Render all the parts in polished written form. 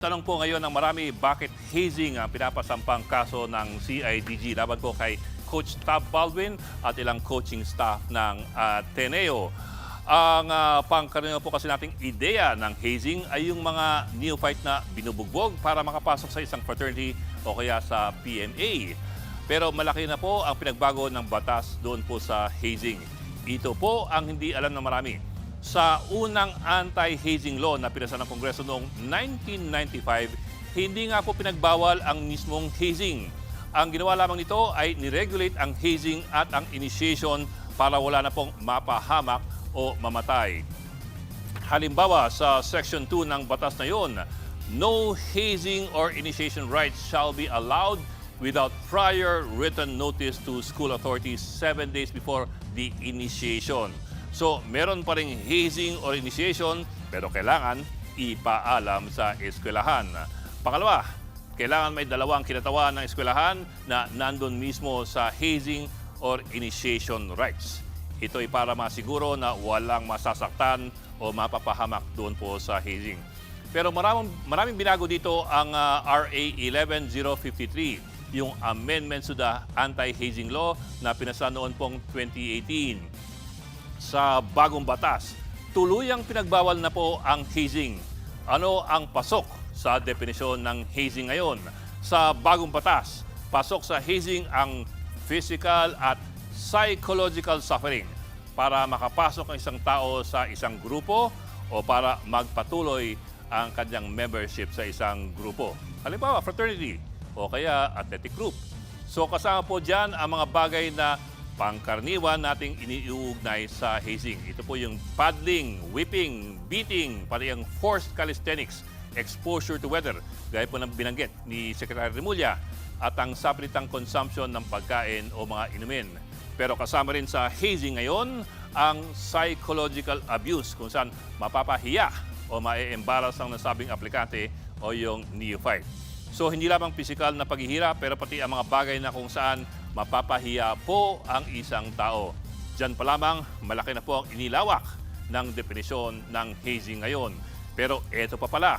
Tanong po ngayon ng marami, bakit hazing ang pinapasampang kaso ng CIDG laban po kay Coach Tab Baldwin at ilang coaching staff ng Ateneo. Ang pangkaraniwan po kasi nating ideya ng hazing ay yung mga neophyte na binubugbog para makapasok sa isang fraternity o kaya sa PMA. Pero malaki na po ang pinagbago ng batas doon po sa hazing. Ito po ang hindi alam ng marami. Sa unang anti-hazing law na pinasa ng Kongreso noong 1995, hindi nga po pinagbawal ang mismong hazing. Ang ginawa lamang nito ay niregulate ang hazing at ang initiation para wala na pong mapahamak o mamatay. Halimbawa, sa Section 2 ng batas na yon, no hazing or initiation rights shall be allowed without prior written notice to school authorities 7 days before the initiation. So, meron pa ring hazing or initiation, pero kailangan ipaalam sa eskwelahan. Pangalawa, kailangan may dalawang kinatawan ng eskwelahan na nandun mismo sa hazing or initiation rights. Ito ay para masiguro na walang masasaktan o mapapahamak doon po sa hazing. Pero maraming binago dito ang RA 11053, yung amendment to the anti-hazing law na pinasa noon pong 2018. Sa bagong batas, tuluyang pinagbawal na po ang hazing. Ano ang pasok sa definisyon ng hazing ngayon? Sa bagong batas, pasok sa hazing ang physical at psychological suffering para makapasok ang isang tao sa isang grupo o para magpatuloy ang kanyang membership sa isang grupo. Halimbawa, fraternity o kaya athletic group. So kasama po dyan ang mga bagay na pangkaraniwan nating iniuugnay sa hazing. Ito po yung paddling, whipping, beating, pati ang forced calisthenics, exposure to weather, gaya po ng binanggit ni Secretary Remulla, at ang sapilitang consumption ng pagkain o mga inumin. Pero kasama rin sa hazing ngayon ang psychological abuse, kung saan mapapahiya o ma-embarrass ang nasabing aplikante o yung neophyte. So hindi lamang pisikal na paghihirap, pero pati ang mga bagay na kung saan mapapahiya po ang isang tao. Diyan pa lamang, malaki na po ang inilawak ng definisyon ng hazing ngayon. Pero eto pa pala,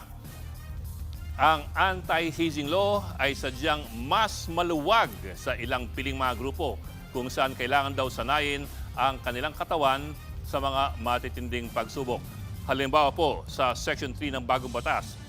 ang anti-hazing law ay sadyang mas maluwag sa ilang piling mga grupo kung saan kailangan daw sanayin ang kanilang katawan sa mga matitinding pagsubok. Halimbawa po, sa Section 3 ng bagong batas,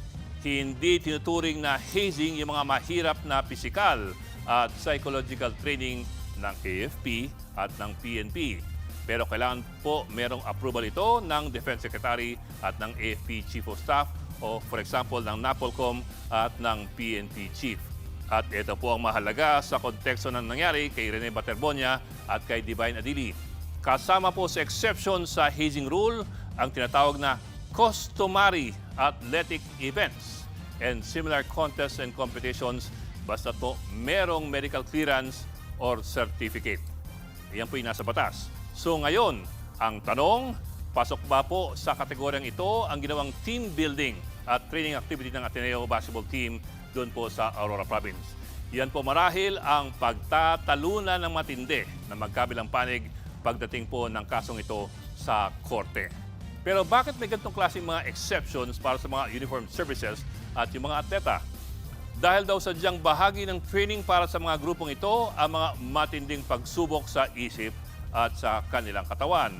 hindi tinuturing na hazing yung mga mahirap na pisikal at psychological training ng AFP at ng PNP. Pero kailangan po merong approval ito ng Defense Secretary at ng AFP Chief of Staff o for example ng NAPOLCOM at ng PNP Chief. At ito po ang mahalaga sa konteksto ng nangyari kay Rene Baterbonia at kay Divine Adili. Kasama po sa exception sa hazing rule ang tinatawag na customary athletic events and similar contests and competitions basta po merong medical clearance or certificate. Iyan po yung nasa batas. So ngayon, ang tanong, pasok ba po sa kategoryang ito ang ginawang team building at training activity ng Ateneo basketball team doon po sa Aurora Province? Yan po marahil ang pagtatalunan ng matindi na magkabilang panig pagdating po ng kasong ito sa korte. Pero bakit may ganitong klaseng mga exceptions para sa mga uniformed services at yung mga atleta? Dahil daw sadyang bahagi ng training para sa mga grupong ito ang mga matinding pagsubok sa isip at sa kanilang katawan.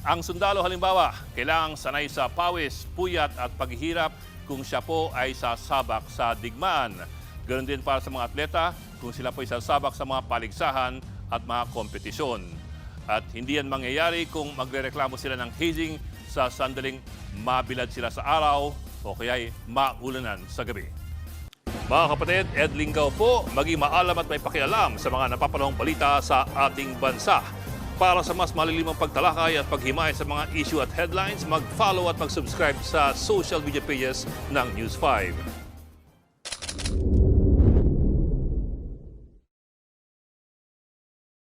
Ang sundalo halimbawa, kailangang sanay sa pawis, puyat at paghihirap kung siya po ay sasabak sa digmaan. Ganon din para sa mga atleta kung sila po ay sasabak sa mga paligsahan at mga kompetisyon. At hindi yan mangyayari kung magrereklamo sila ng hazing sa sandaling mabilad sila sa araw o kaya'y maulanan sa gabi. Mga kapatid, Ed Lingaw po, maging maalam at may pakialam sa mga napapanahong balita sa ating bansa. Para sa mas malilimang pagtalakay at paghimay sa mga issue at headlines, mag-follow at mag-subscribe sa social media pages ng News 5.